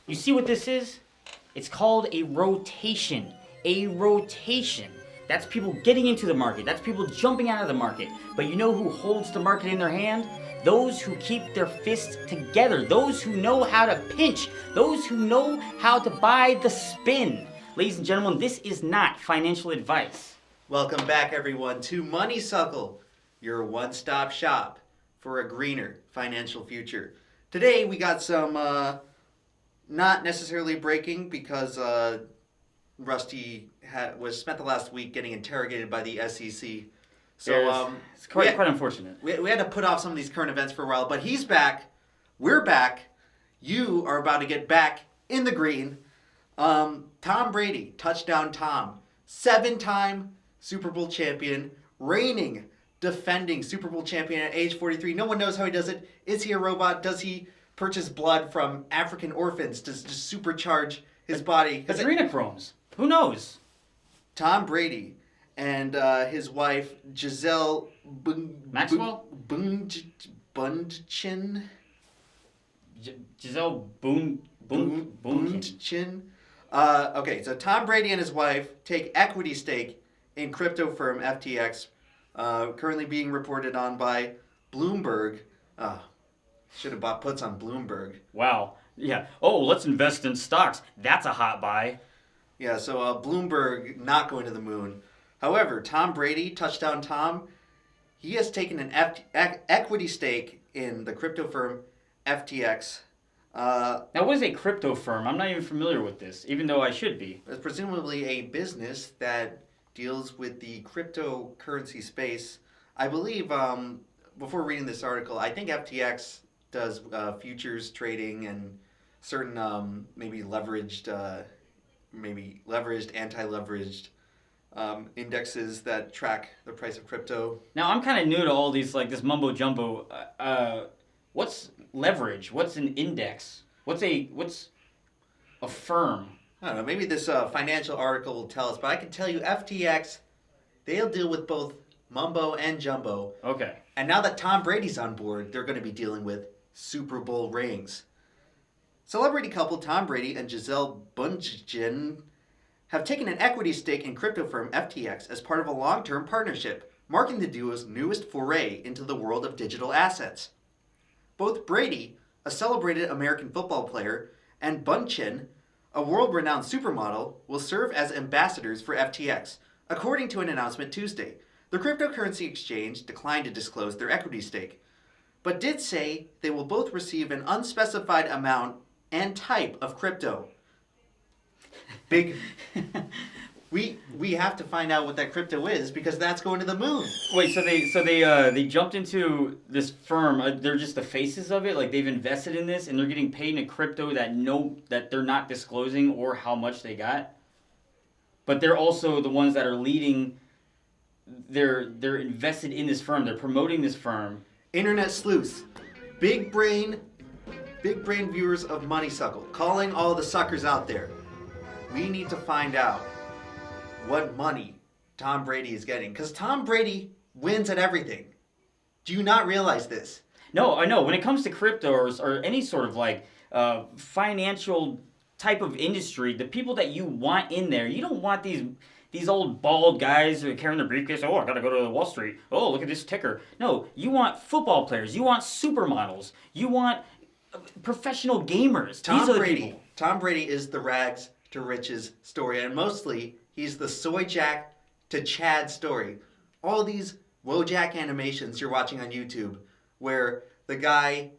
You see what this is? It's called a rotation. A rotation. That's people getting into the market. That's people jumping out of the market. But you know who holds the market in their hand? Those who keep their fists together. Those who know how to pinch. Those who know how to buy the spin. Ladies and gentlemen, this is not financial advice. Welcome back, everyone, to Money Suckle, your one-stop shop for a greener financial future. Today, we got some not necessarily breaking because Rusty was spent the last week getting interrogated by the SEC. So it's quite unfortunate. We had to put off some of these current events for a while, but he's back. We're back. You are about to get back in the green. Tom Brady, touchdown Tom, 7-time Super Bowl champion, reigning, defending Super Bowl champion at age 43. No one knows how he does it. Is he a robot? Does he purchase blood from African orphans to just supercharge his body? Adrenochromes. Who knows? Tom Brady and his wife Giselle Maxwell? Bundchen. Giselle Bundchen. Okay, so Tom Brady and his wife take equity stake in crypto firm FTX, currently being reported on by Bloomberg. Should have bought puts on Bloomberg. Wow. Yeah. Oh, let's invest in stocks. That's a hot buy. Yeah, so Bloomberg not going to the moon. However, Tom Brady, touchdown Tom, he has taken an equity stake in the crypto firm FTX. Now, what is a crypto firm? I'm not even familiar with this, even though I should be. It's presumably a business that deals with the cryptocurrency space. I believe, before reading this article, I think FTX does futures trading and certain maybe leveraged, anti-leveraged indexes that track the price of crypto. Now, I'm kind of new to all these, like this mumbo jumbo. What's leverage? What's an index? What's a firm? I don't know. Maybe this financial article will tell us, but I can tell you FTX, they'll deal with both mumbo and jumbo. Okay. And now that Tom Brady's on board, they're going to be dealing with Super Bowl rings. Celebrity couple Tom Brady and Giselle Bundchen have taken an equity stake in crypto firm FTX as part of a long-term partnership, marking the duo's newest foray into the world of digital assets. Both Brady, a celebrated American football player, and Bundchen, a world-renowned supermodel, will serve as ambassadors for FTX, according to an announcement Tuesday. The cryptocurrency exchange declined to disclose their equity stake, but did say they will both receive an unspecified amount and type of crypto. Big. We have to find out what that crypto is because that's going to the moon. Wait, so they jumped into this firm. They're just the faces of it. Like they've invested in this, and they're getting paid in a crypto that they're not disclosing or how much they got. But they're also the ones that are leading. They're invested in this firm. They're promoting this firm. Internet sleuths, big brain viewers of Money Suckle, calling all the suckers out there. We need to find out what money Tom Brady is getting. Because Tom Brady wins at everything. Do you not realize this? No, I know. When it comes to crypto or any sort of like financial type of industry, the people that you want in there, you don't want these old bald guys who are carrying their briefcase. Oh, I gotta go to Wall Street. Oh, look at this ticker. No, you want football players. You want supermodels. You want professional gamers. These are the people. Tom Brady is the rags to riches story, and mostly he's the soy jack to Chad story. All these Wojak animations you're watching on YouTube where the guy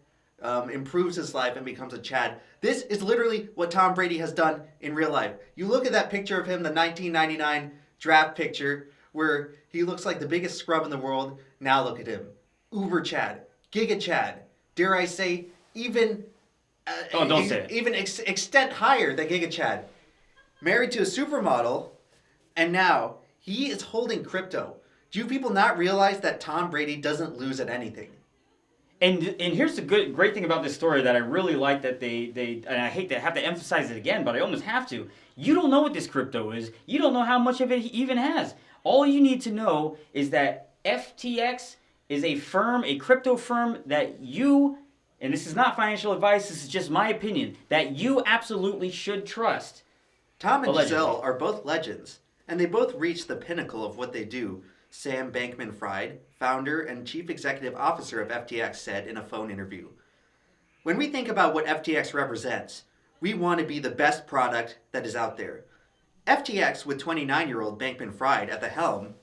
improves his life and becomes a Chad. This is literally what Tom Brady has done in real life. You look at that picture of him, the 1999 draft picture, where he looks like the biggest scrub in the world. Now look at him. Uber Chad, Giga Chad, dare I say, even don't say it. Even extent higher than Giga Chad. Married to a supermodel, and now he is holding crypto. Do you people not realize that Tom Brady doesn't lose at anything? And here's the great thing about this story that I really like that they and I hate to have to emphasize it again, but I almost have to. You don't know what this crypto is. You don't know how much of it he even has. All you need to know is that FTX is a firm, a crypto firm that you and this is not financial advice, this is just my opinion, that you absolutely should trust. Tom and Allegedly. Giselle are both legends, and they both reached the pinnacle of what they do, Sam Bankman-Fried, founder and chief executive officer of FTX, said in a phone interview. When we think about what FTX represents, we want to be the best product that is out there. FTX, with 29-year-old Bankman-Fried at the helm,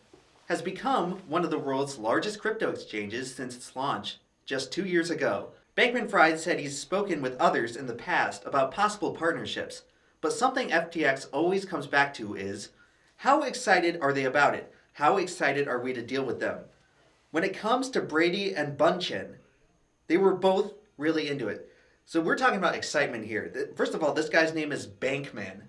has become one of the world's largest crypto exchanges since its launch just 2 years ago. Bankman-Fried said he's spoken with others in the past about possible partnerships, but something FTX always comes back to is, how excited are they about it? How excited are we to deal with them? When it comes to Brady and Bunchen, they were both really into it. So we're talking about excitement here. First of all, this guy's name is Bankman.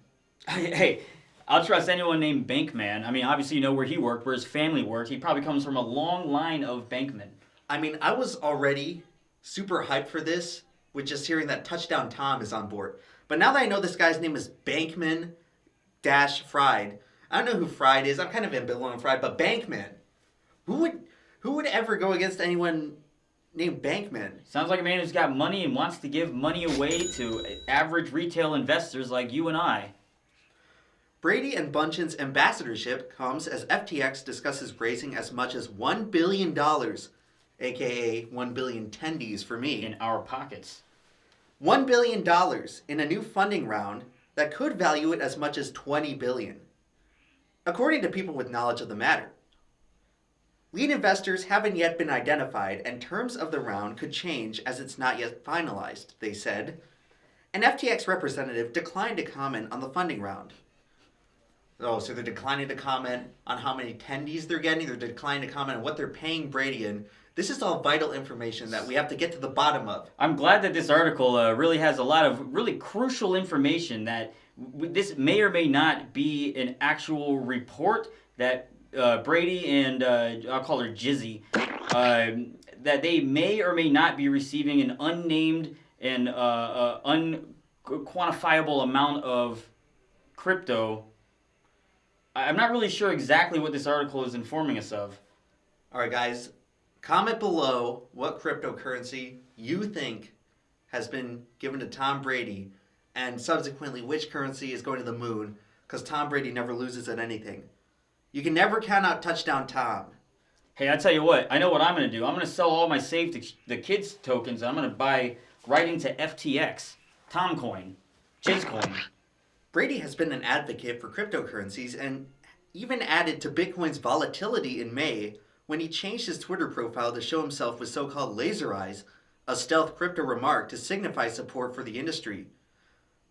Hey, I'll trust anyone named Bankman. I mean, obviously you know where he worked, where his family worked. He probably comes from a long line of bankmen. I mean, I was already super hyped for this with just hearing that Touchdown Tom is on board. But now that I know this guy's name is Bankman-Fried, I don't know who Fried is. I'm kind of ambivalent on Fried, but Bankman. Who would ever go against anyone named Bankman? Sounds like a man who's got money and wants to give money away to average retail investors like you and I. Brady and Bunchen's ambassadorship comes as FTX discusses raising as much as $1 billion, aka 1 billion tendies for me. In our pockets. $1 billion in a new funding round that could value it as much as $20 billion. According to people with knowledge of the matter, lead investors haven't yet been identified and terms of the round could change as it's not yet finalized, they said. An FTX representative declined to comment on the funding round. Oh, so they're declining to comment on how many tendies they're getting, they're declining to comment on what they're paying Brady in. This is all vital information that we have to get to the bottom of. I'm glad that this article really has a lot of really crucial information that this may or may not be an actual report that Brady and I'll call her Jizzy, that they may or may not be receiving an unnamed and unquantifiable amount of crypto. I'm not really sure exactly what this article is informing us of. All right, guys, comment below what cryptocurrency you think has been given to Tom Brady and subsequently which currency is going to the moon, because Tom Brady never loses at anything. You can never count out Touchdown Tom. Hey, I tell you what, I know what I'm going to do. I'm going to sell all my Save the Kids tokens, and I'm going to buy right into FTX, Tomcoin, Jizcoin. Brady has been an advocate for cryptocurrencies and even added to Bitcoin's volatility in May when he changed his Twitter profile to show himself with so-called laser eyes, a stealth crypto remark to signify support for the industry.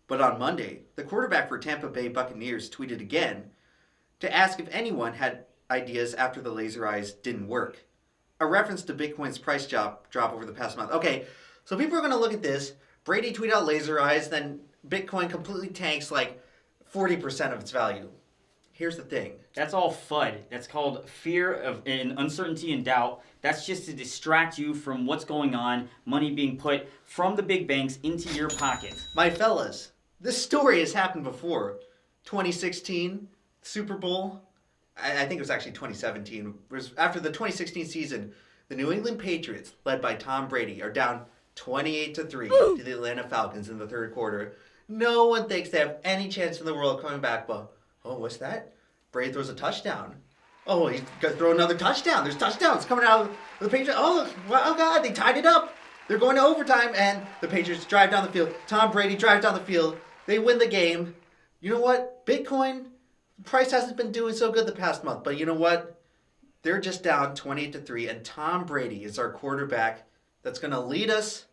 But on Monday, the quarterback for Tampa Bay Buccaneers tweeted again to ask if anyone had ideas after the laser eyes didn't work. A reference to Bitcoin's price drop over the past month. Okay, so people are going to look at this. Brady tweeted out laser eyes, then Bitcoin completely tanks like 40% of its value. Here's the thing. That's all FUD. That's called fear of and uncertainty and doubt. That's just to distract you from what's going on, money being put from the big banks into your pocket. My fellas, this story has happened before. 2016, Super Bowl. I think it was actually 2017. It was after the 2016 season, the New England Patriots, led by Tom Brady, are down 28-3 to the Atlanta Falcons in the third quarter. No one thinks they have any chance in the world coming back, but, oh, what's that? Brady throws a touchdown. Oh, he's going to throw another touchdown. There's touchdowns coming out of the Patriots. Oh, God, they tied it up. They're going to overtime, and the Patriots drive down the field. Tom Brady drives down the field. They win the game. You know what? Bitcoin price hasn't been doing so good the past month, but you know what? They're just down 28-3, and Tom Brady is our quarterback that's going to lead us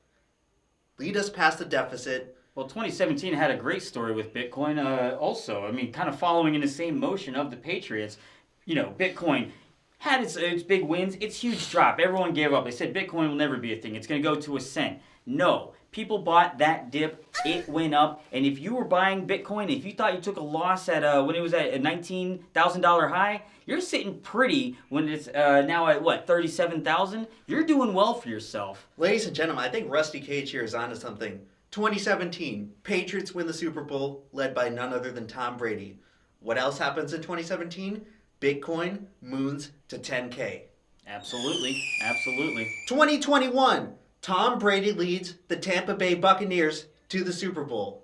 past the deficit. Well, 2017 had a great story with Bitcoin also. I mean, kind of following in the same motion of the Patriots. You know, Bitcoin had its big wins. Its huge drop. Everyone gave up. They said Bitcoin will never be a thing. It's going to go to a cent. No. People bought that dip. It went up. And if you were buying Bitcoin, if you thought you took a loss at when it was at a $19,000 high, you're sitting pretty when it's now at, what, $37,000? You're doing well for yourself. Ladies and gentlemen, I think Rusty Cage here is onto something. 2017, Patriots win the Super Bowl, led by none other than Tom Brady. What else happens in 2017? Bitcoin moons to 10K. Absolutely. Absolutely. 2021, Tom Brady leads the Tampa Bay Buccaneers to the Super Bowl.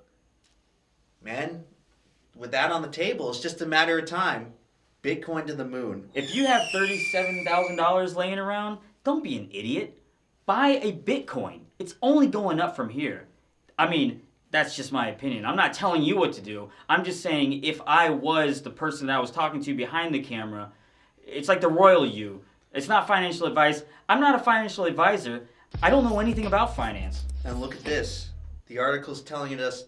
Man, with that on the table, it's just a matter of time. Bitcoin to the moon. If you have $37,000 laying around, don't be an idiot. Buy a Bitcoin. It's only going up from here. I mean, that's just my opinion. I'm not telling you what to do. I'm just saying if I was the person that I was talking to behind the camera, it's like the royal you. It's not financial advice. I'm not a financial advisor. I don't know anything about finance. And look at this. The article's telling us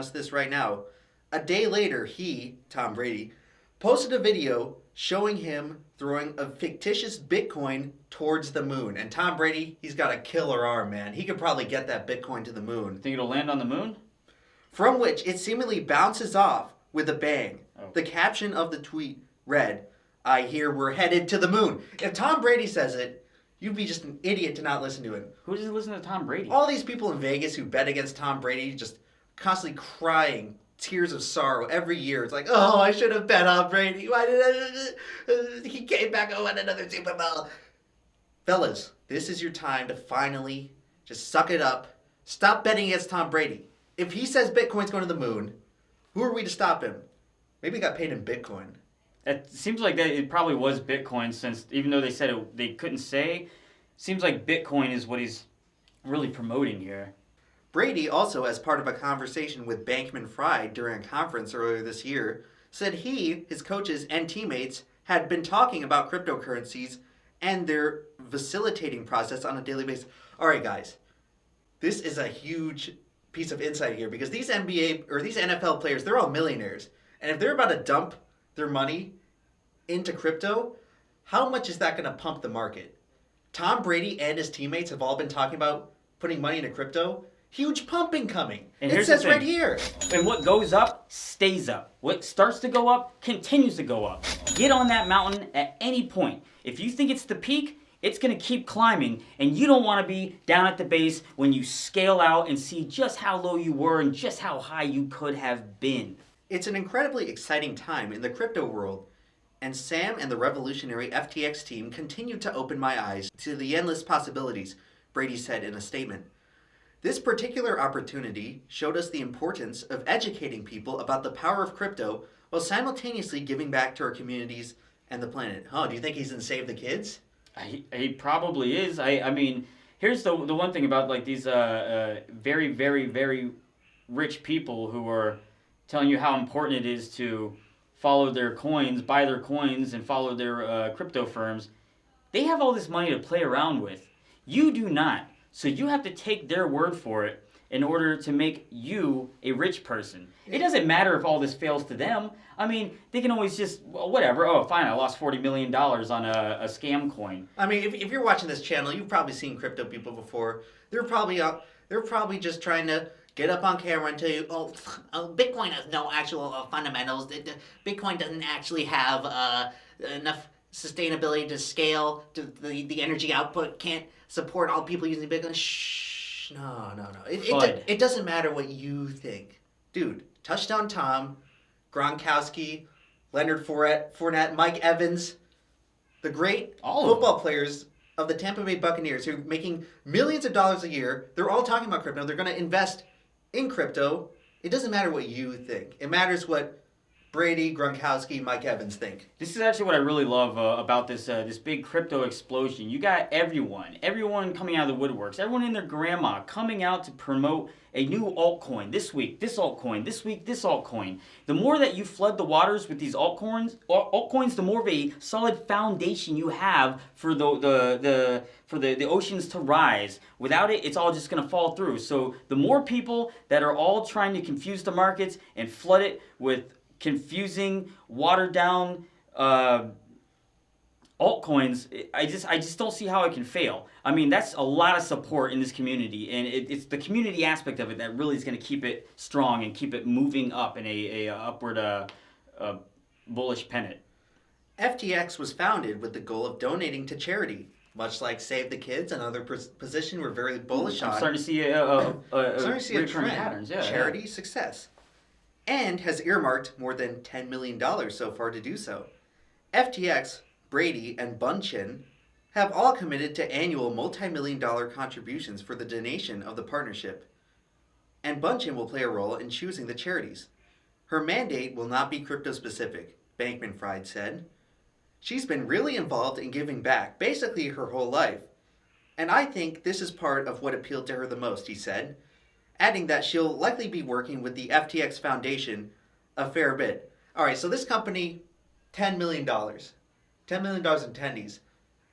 this right now. A day later, he, Tom Brady, posted a video showing him throwing a fictitious Bitcoin towards the moon. And Tom Brady, he's got a killer arm, man. He could probably get that Bitcoin to the moon. Think it'll land on the moon? From which it seemingly bounces off with a bang. Oh. The caption of the tweet read, "I hear we're headed to the moon." If Tom Brady says it, you'd be just an idiot to not listen to him. Who doesn't listen to Tom Brady? All these people in Vegas who bet against Tom Brady just constantly crying tears of sorrow every year. It's like, oh, I should have bet on Brady. Why did he came back and won another Super Bowl? Fellas, this is your time to finally just suck it up. Stop betting against Tom Brady. If he says Bitcoin's going to the moon, who are we to stop him? Maybe he got paid in Bitcoin. It seems like that it probably was Bitcoin, since even though they said they couldn't say, seems like Bitcoin is what he's really promoting here. Brady also, as part of a conversation with Bankman-Fried during a conference earlier this year, said he, his coaches, and teammates had been talking about cryptocurrencies and their facilitating process on a daily basis. All right, guys, this is a huge piece of insight here, because these NBA or these NFL players, they're all millionaires. And if they're about to dump their money into crypto, how much is that going to pump the market? Tom Brady and his teammates have all been talking about putting money into crypto. Huge pumping coming. And it here's says the thing. right here. And what goes up stays up. What starts to go up continues to go up. Get on that mountain at any point. If you think it's the peak, it's going to keep climbing, and you don't want to be down at the base when you scale out and see just how low you were and just how high you could have been. It's an incredibly exciting time in the crypto world, and Sam and the revolutionary FTX team continue to open my eyes to the endless possibilities, Brady said in a statement. This particular opportunity showed us the importance of educating people about the power of crypto while simultaneously giving back to our communities and the planet. Oh, do you think he's in Save the Kids? He probably is. I mean, here's the one thing about like these very, very, very rich people who are telling you how important it is to follow their coins, buy their coins, and follow their crypto firms. They have all this money to play around with. You do not. So you have to take their word for it in order to make you a rich person. It doesn't matter if all this fails to them. I mean, they can always just, well, whatever. Oh, fine, I lost $40 million on a scam coin. I mean, if you're watching this channel, you've probably seen crypto people before. They're probably just trying to get up on camera and tell you, Bitcoin has no actual fundamentals. Bitcoin doesn't actually have enough sustainability to scale. To the energy output can't support all people using Bitcoin. Shh, no. It doesn't matter what you think. Dude, Touchdown Tom, Gronkowski, Leonard Fournette, Mike Evans, the great football players of the Tampa Bay Buccaneers who are making millions of dollars a year, they're all talking about crypto. They're going to invest in crypto. It doesn't matter what you think. It matters what Brady, Gronkowski, Mike Evans think. This is actually what I really love about this big crypto explosion. You got everyone coming out of the woodworks, everyone and their grandma coming out to promote a new altcoin. This week, this altcoin. This week, this altcoin. The more that you flood the waters with these altcoins, the more of a solid foundation you have for the oceans to rise. Without it, it's all just going to fall through. So the more people that are all trying to confuse the markets and flood it with confusing, watered down altcoins, I just don't see how it can fail. I mean, that's a lot of support in this community, and it's the community aspect of it that really is going to keep it strong and keep it moving up in a upward bullish pennant. FTX was founded with the goal of donating to charity, much like Save the Kids, another position we're very bullish on. I'm starting to see a trend. patterns. Yeah, charity success. And has earmarked more than $10 million so far to do so. FTX, Brady, and Bunchin have all committed to annual multi-million-dollar contributions for the donation of the partnership, and Bunchen will play a role in choosing the charities. Her mandate will not be crypto-specific, Bankman-Fried said. She's been really involved in giving back, basically her whole life. And I think this is part of what appealed to her the most, he said, adding that she'll likely be working with the FTX Foundation a fair bit. All right, so this company, $10 million. $10 million in tendies.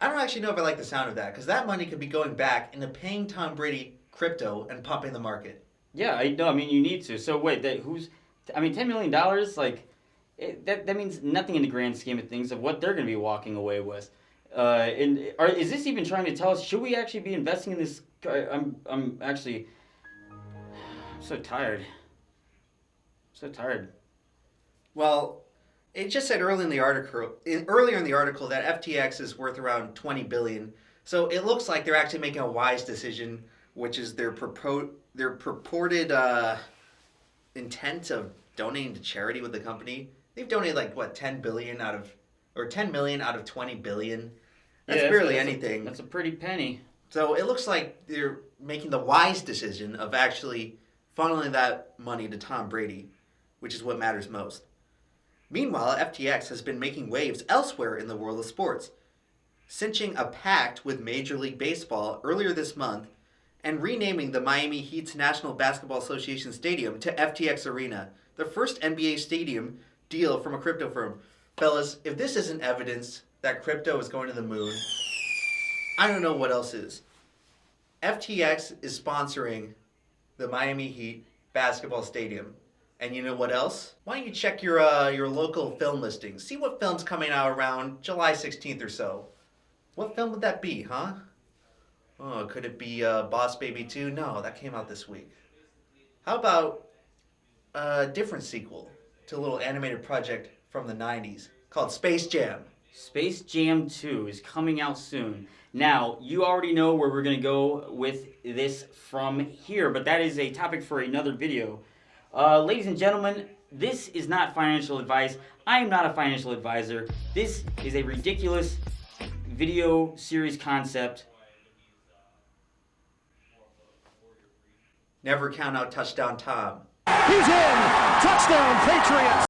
I don't actually know if I like the sound of that, because that money could be going back into paying Tom Brady crypto and pumping the market. Yeah, I mean, you need to. So wait, $10 million, like, that means nothing in the grand scheme of things of what they're going to be walking away with. Is this even trying to tell us, should we actually be investing in this? I'm so tired. So tired. Well, it just said earlier in the article that FTX is worth around $20 billion. So it looks like they're actually making a wise decision, which is their purported intent of donating to charity with the company. They've donated like 10 million out of 20 billion. That's barely anything. That's a pretty penny. So it looks like they're making the wise decision of actually funneling that money to Tom Brady, which is what matters most. Meanwhile, FTX has been making waves elsewhere in the world of sports, cinching a pact with Major League Baseball earlier this month and renaming the Miami Heat's National Basketball Association Stadium to FTX Arena, the first NBA stadium deal from a crypto firm. Fellas, if this isn't evidence that crypto is going to the moon, I don't know what else is. FTX is sponsoring the Miami Heat basketball stadium. And you know what else? Why don't you check your local film listings? See what film's coming out around July 16th or so. What film would that be, huh? Oh, could it be Boss Baby 2? No, that came out this week. How about a different sequel to a little animated project from the 90s called Space Jam? Space Jam 2 is coming out soon. Now, you already know where we're going to go with this from here, but that is a topic for another video. Ladies and gentlemen, this is not financial advice. I am not a financial advisor. This is a ridiculous video series concept. Never count out Touchdown Tom. He's in! Touchdown, Patriots!